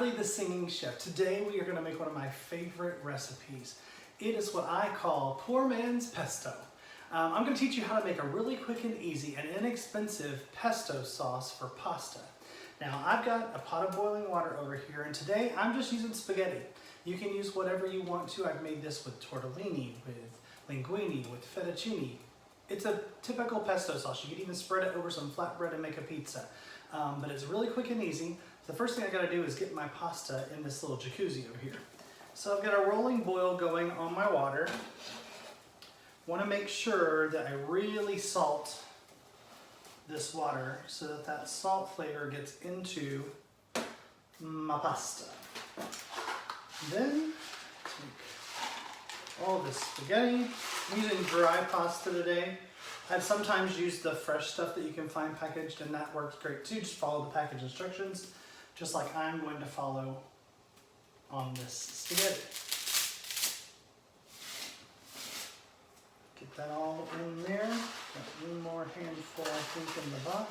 The Singing Chef. Today we are going to make one of my favorite recipes. It is what I call poor man's pesto. I'm going to teach you how to make a really quick and easy and inexpensive pesto sauce for pasta. Now I've got a pot of boiling water over here, and today I'm just using spaghetti. You can use whatever you want to. I've made this with tortellini, with linguine, with fettuccine. It's a typical pesto sauce. You could even spread it over some flatbread and make a pizza. But it's really quick and easy. The first thing I gotta do is get my pasta in this little jacuzzi over here. So I've got a rolling boil going on my water. Wanna make sure that I really salt this water so that that salt flavor gets into my pasta. Then take all this spaghetti. I'm using dry pasta today. I've sometimes used the fresh stuff that you can find packaged, and that works great too. Just follow the package instructions, just like I'm going to follow on this spaghetti. Get that all in there. Got one more handful, I think, in the box.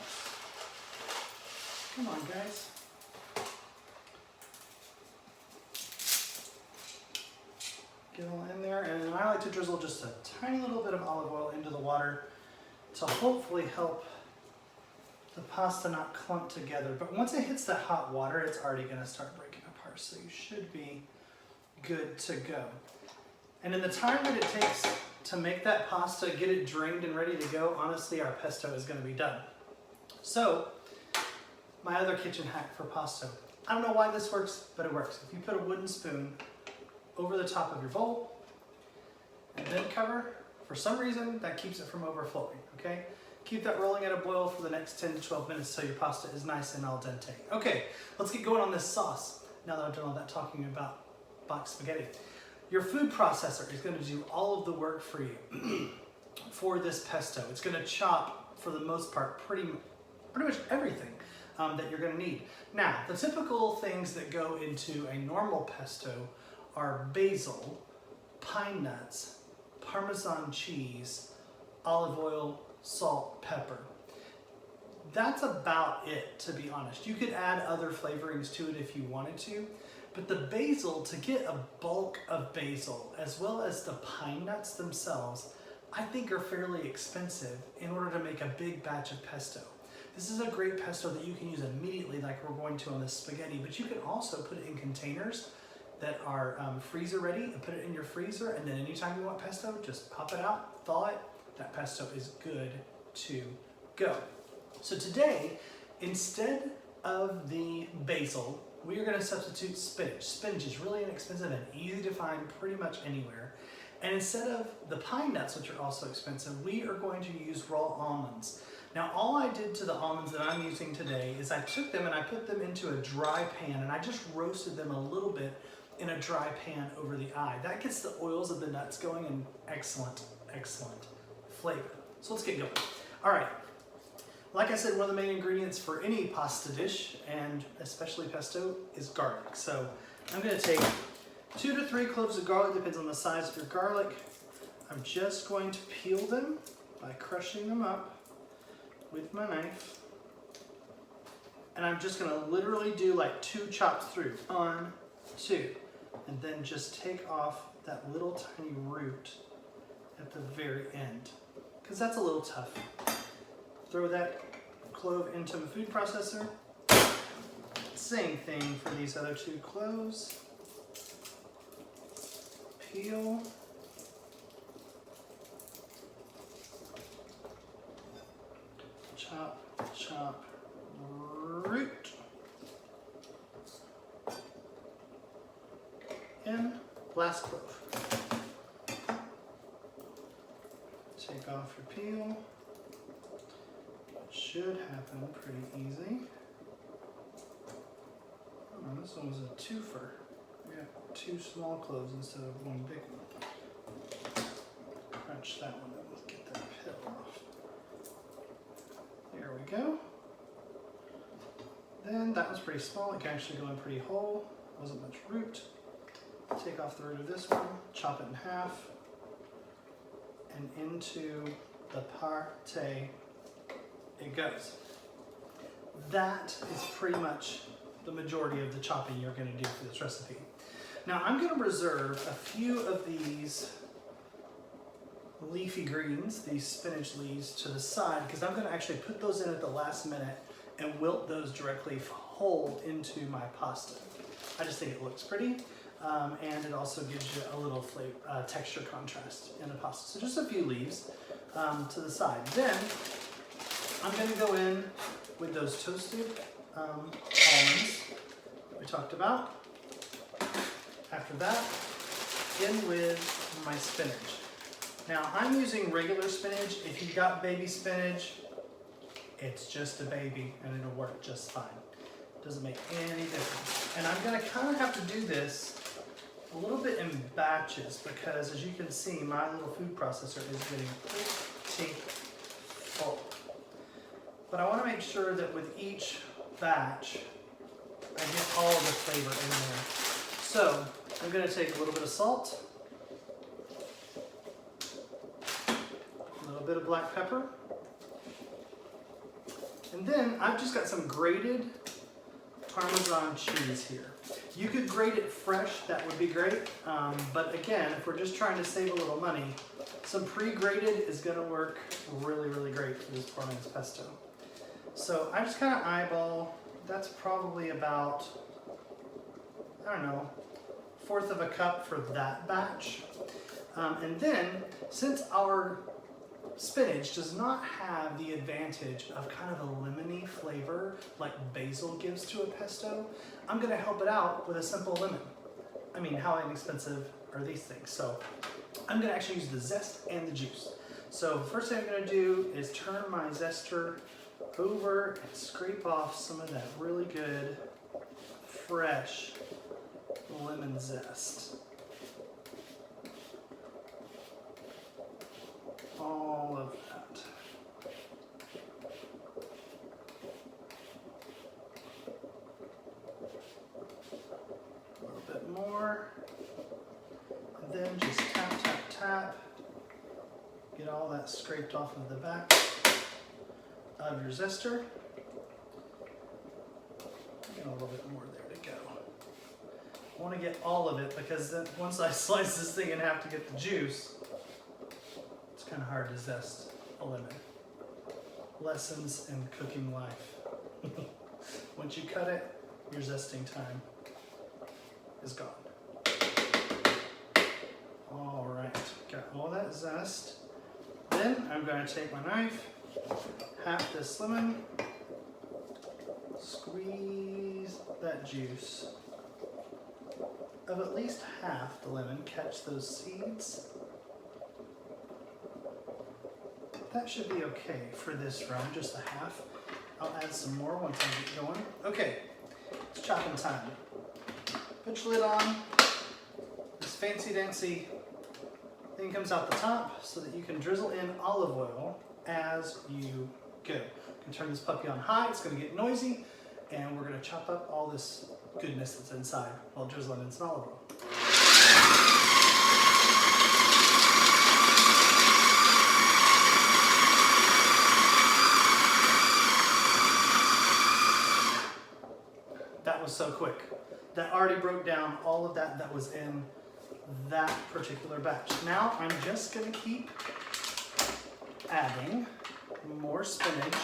Come on, guys. Get all in there, and then I like to drizzle just a tiny little bit of olive oil into the water to hopefully help the pasta not clump together. But once it hits the hot water, it's already gonna start breaking apart, so you should be good to go. And in the time that it takes to make that pasta, get it drained and ready to go, honestly, our pesto is gonna be done. So, my other kitchen hack for pasta. I don't know why this works, but it works. If you put a wooden spoon over the top of your bowl and then cover, for some reason, that keeps it from overflowing, okay? Keep that rolling at a boil for the next 10 to 12 minutes so your pasta is nice and al dente. Okay, let's get going on this sauce now that I've done all that talking about boxed spaghetti. Your food processor is gonna do all of the work for you for this pesto. It's gonna chop, for the most part, pretty much everything that you're gonna need. Now, the typical things that go into a normal pesto are basil, pine nuts, Parmesan cheese, olive oil, salt, pepper. That's about it, to be honest. You could add other flavorings to it if you wanted to, but the basil, to get a bulk of basil, as well as the pine nuts themselves, I think are fairly expensive in order to make a big batch of pesto. This is a great pesto that you can use immediately like we're going to on this spaghetti, but you can also put it in containers that are freezer ready and put it in your freezer, and then anytime you want pesto, just pop it out, thaw it. That pesto is good to go. So today, instead of the basil, we are going to substitute spinach. Spinach is really inexpensive and easy to find pretty much anywhere. And instead of the pine nuts, which are also expensive, we are going to use raw almonds. Now, all I did to the almonds that I'm using today is I took them and I put them into a dry pan, and I just roasted them a little bit in a dry pan over the eye. That gets the oils of the nuts going, and excellent, excellent flavor. So let's get going. All right, like I said, one of the main ingredients for any pasta dish, and especially pesto, is garlic. So I'm gonna take 2 to 3 cloves of garlic, depends on the size of your garlic. I'm just going to peel them by crushing them up with my knife. And I'm just gonna literally do like 2 chops through. 1, 2. And then just take off that little tiny root at the very end, because that's a little tough. Throw that clove into the food processor. Same thing for these other 2 cloves. Peel. Chop, chop, root. And last clove. Take off your peel. It should happen pretty easy. Oh, this one was a twofer. Yeah. 2 small cloves instead of 1 big one. Crunch that one and we'll get that peel off. There we go. Then that was pretty small. It can actually go in pretty whole. Wasn't much root. Take off the root of this one, chop it in half, and into the pate it goes. That is pretty much the majority of the chopping you're going to do for this recipe. Now I'm going to reserve a few of these leafy greens, these spinach leaves, to the side because I'm going to actually put those in at the last minute and wilt those directly whole into my pasta. I just think it looks pretty, and it also gives you a little flavor, texture contrast in the pasta. So just a few leaves to the side. Then I'm going to go in with those toasted almonds we talked about. After that, in with my spinach. Now I'm using regular spinach. If you've got baby spinach, it's just a baby and it'll work just fine. Doesn't make any difference. And I'm gonna kind of have to do this a little bit in batches because as you can see, my little food processor is getting pretty full. But I wanna make sure that with each batch, I get all of the flavor in there. So I'm gonna take a little bit of salt, a little bit of black pepper, and then I've just got some grated Parmesan cheese here. You could grate it fresh, that would be great. But again, if we're just trying to save a little money, some pre-grated is gonna work really, really great for this poor man's pesto. So I just kind of eyeball, that's probably about, I don't know, 1/4 of a cup for that batch. And then, since our spinach does not have the advantage of kind of a lemony flavor like basil gives to a pesto, I'm gonna help it out with a simple lemon. I mean, how inexpensive are these things? So I'm gonna actually use the zest and the juice. So the first thing I'm gonna do is turn my zester over and scrape off some of that really good, fresh lemon zest. All of that. A little bit more. And then just tap, tap, tap. Get all that scraped off of the back of your zester. And a little bit more there to go. I want to get all of it because then once I slice this thing in half to get the juice, it's kind of hard to zest a lemon. Lessons in cooking life. Once you cut it, your zesting time is gone. All right, got all that zest. Then I'm going to take my knife, half this lemon, squeeze that juice of at least half the lemon, catch those seeds. That should be okay for this round, just a half. I'll add some more once I get going. Okay, it's chopping time. Put your lid on. This fancy dancy thing comes out the top so that you can drizzle in olive oil as you go. You can turn this puppy on high, it's gonna get noisy, and we're gonna chop up all this goodness that's inside while drizzling in some olive oil. That was so quick. That already broke down all of that was in that particular batch. Now I'm just gonna keep adding more spinach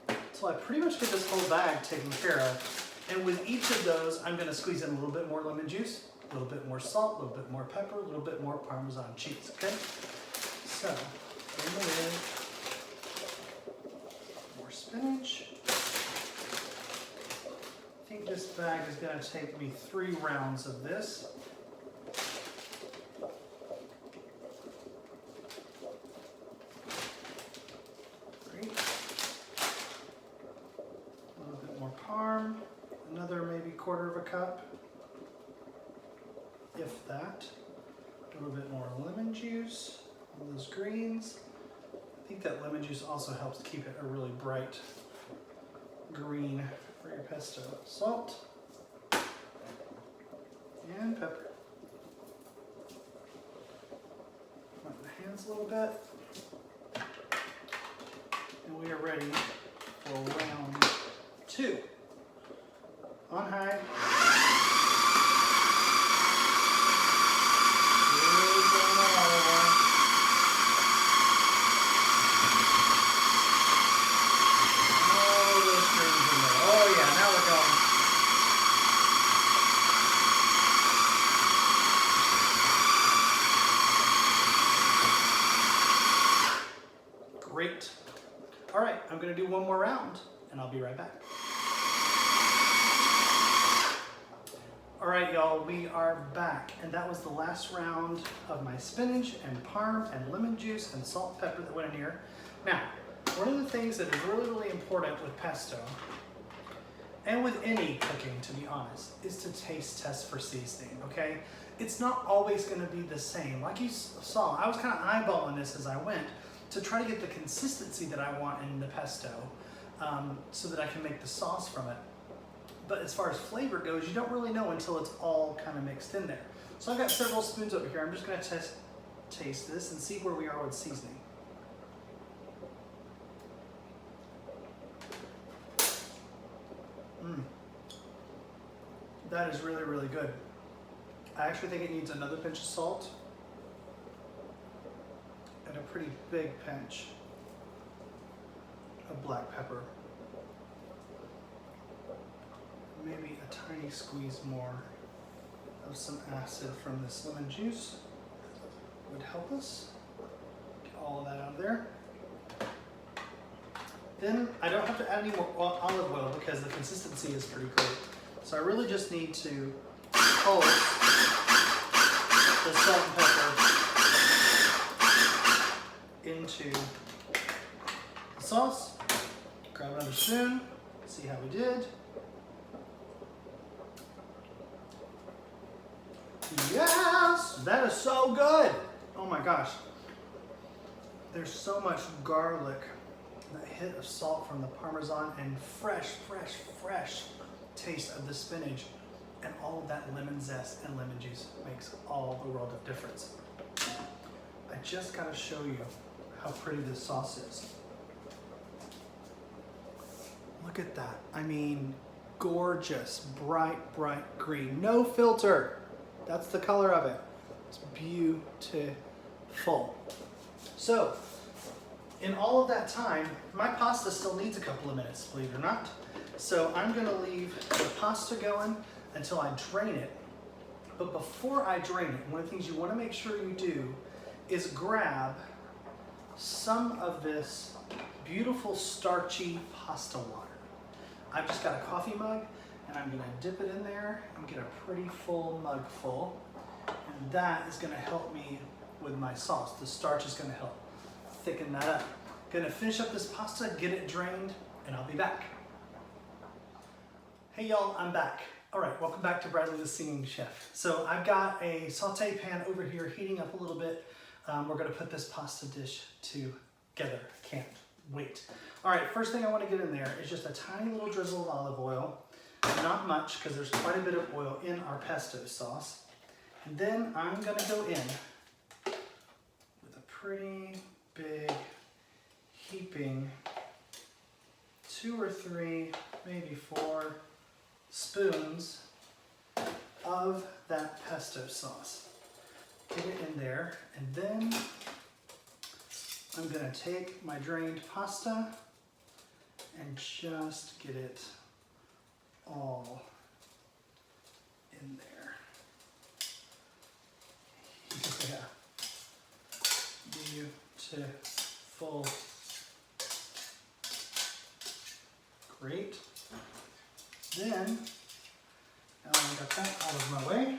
until I pretty much get this whole bag taken care of. And with each of those, I'm gonna squeeze in a little bit more lemon juice, a little bit more salt, a little bit more pepper, a little bit more Parmesan cheese, okay? So, in with more spinach. I think this bag is gonna take me 3 rounds of this. Great. A little bit more parm. Another maybe 1/4 of a cup. A little bit more lemon juice on those greens. I think that lemon juice also helps keep it a really bright green for your pesto. Salt and pepper. Wipe the hands a little bit. And we are ready for round 2. On high. Great. All right, I'm gonna do one more round and I'll be right back. All right, y'all, we are back. And that was the last round of my spinach and parm and lemon juice and salt and pepper that went in here. Now, one of the things that is really, really important with pesto, and with any cooking, to be honest, is to taste test for seasoning, okay? It's not always gonna be the same. Like you saw, I was kind of eyeballing this as I went to try to get the consistency that I want in the pesto so that I can make the sauce from it. But as far as flavor goes, you don't really know until it's all kind of mixed in there. So I've got several spoons over here. I'm just gonna taste this and see where we are with seasoning. That is really, really good. I actually think it needs another pinch of salt and a pretty big pinch of black pepper. Maybe a tiny squeeze more of some acid from this lemon juice would help us. Get all of that out of there. Then I don't have to add any more olive oil because the consistency is pretty great. So I really just need to pulse the salt and pepper into the sauce. Grab another spoon, see how we did. Yes, that is so good. Oh my gosh. There's so much garlic, that hit of salt from the Parmesan, and fresh taste of the spinach, and all of that lemon zest and lemon juice makes all the world of difference. I just gotta show you how pretty this sauce is. Look at that. I mean, gorgeous, bright green. No filter. That's the color of it. It's beautiful. So, in all of that time, my pasta still needs a couple of minutes, believe it or not. So I'm gonna leave the pasta going until I drain it. But before I drain it, one of the things you wanna make sure you do is grab some of this beautiful starchy pasta water. I've just got a coffee mug and I'm gonna dip it in there and get a pretty full mug full. And that is gonna help me with my sauce. The starch is gonna help thicken that up. Gonna finish up this pasta, get it drained, and I'll be back. Hey y'all, I'm back. All right, welcome back to Bradley the Singing Chef. So I've got a saute pan over here heating up a little bit. We're gonna put this pasta dish together. Can't wait. All right, first thing I wanna get in there is just a tiny little drizzle of olive oil. Not much, because there's quite a bit of oil in our pesto sauce. And then I'm gonna go in with a pretty big heaping 2 or 3, maybe 4 spoons of that pesto sauce. Get it in there, and then I'm gonna take my drained pasta and just get it all in there. Yeah. Beautiful. Great. Then, now that I got that out of my way,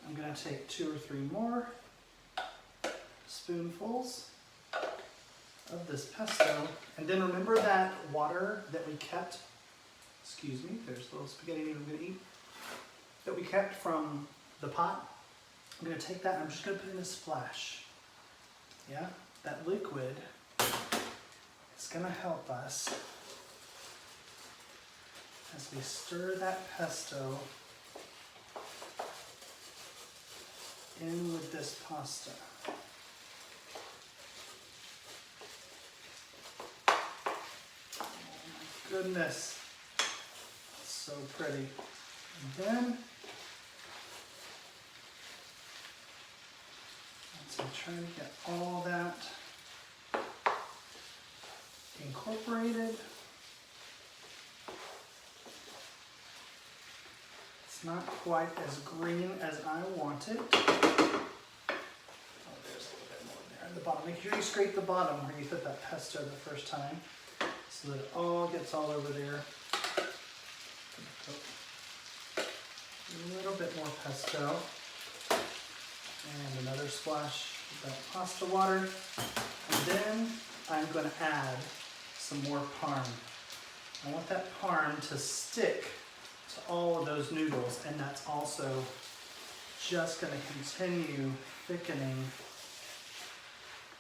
I'm going to take 2 or 3 more spoonfuls of this pesto. And then remember that water that we kept, excuse me, there's a little spaghetti I'm going to eat, that we kept from the pot? I'm going to take that and I'm just going to put in a splash. Yeah, that liquid is going to help us as we stir that pesto in with this pasta. Oh my goodness, it's so pretty. And then, once I'm trying to get all that incorporated, it's not quite as green as I want it. Oh, there's a little bit more there at the bottom. Make sure you scrape the bottom where you put that pesto the first time so that it all gets all over there. A little bit more pesto and another splash of that pasta water. And then I'm going to add some more parm. I want that parm to stick to all of those noodles, and that's also just going to continue thickening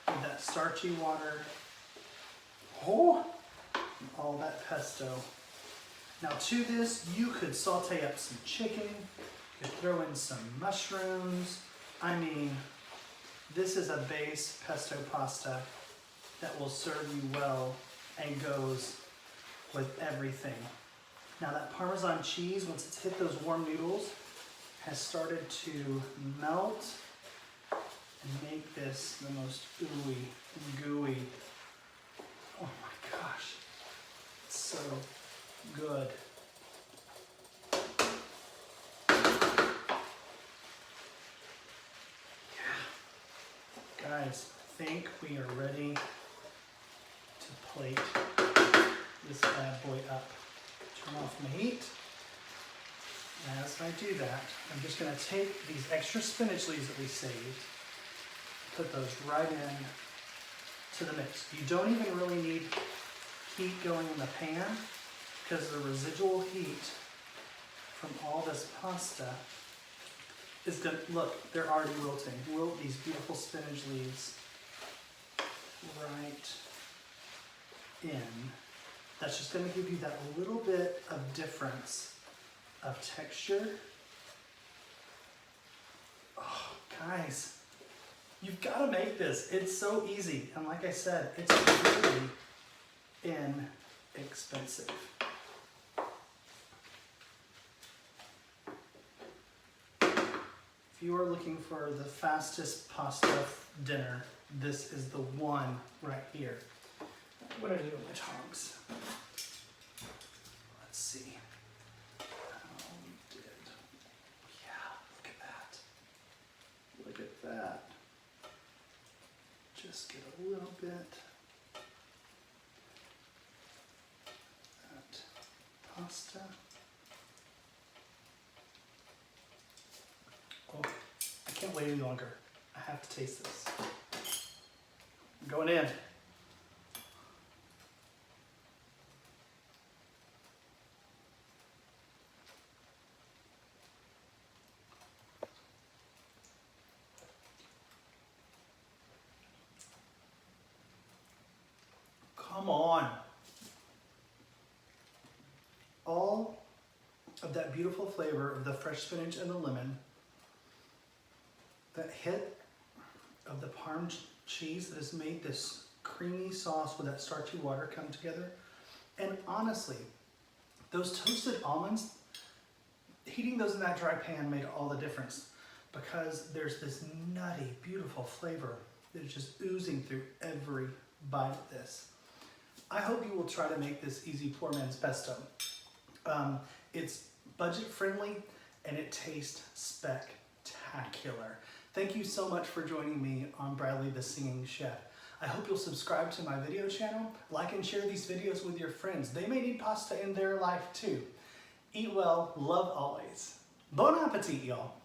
with that starchy water. Oh, and all that pesto. Now to this, you could saute up some chicken, you could throw in some mushrooms. I mean, this is a base pesto pasta that will serve you well and goes with everything. Now that Parmesan cheese, once it's hit those warm noodles, has started to melt and make this the most ooey and gooey. Oh my gosh, it's so good. Yeah. Guys, I think we are ready to plate this bad boy up. Turn off my heat. And as I do that, I'm just going to take these extra spinach leaves that we saved, put those right in to the mix. You don't even really need heat going in the pan because the residual heat from all this pasta is going to, look, they're already wilting. Wilt these beautiful spinach leaves right in. That's just going to give you that little bit of difference of texture. Oh, guys, you've got to make this. It's so easy. And like I said, it's really inexpensive. If you are looking for the fastest pasta dinner, this is the one right here. What did I do with my tongs? Let's see how we did. Yeah, look at that. Look at that. Just get a little bit. That pasta. Oh, I can't wait any longer. I have to taste this. I'm going in. Come on. All of that beautiful flavor of the fresh spinach and the lemon, that hit of the Parm cheese that has made this creamy sauce with that starchy water come together. And honestly, those toasted almonds, heating those in that dry pan made all the difference because there's this nutty, beautiful flavor that is just oozing through every bite of this. I hope you will try to make this easy poor man's pesto. It's budget friendly and it tastes spectacular. Thank you so much for joining me on Bradley the Singing Chef. I hope you'll subscribe to my video channel, like and share these videos with your friends. They may need pasta in their life too. Eat well, love always. Bon appetit, y'all.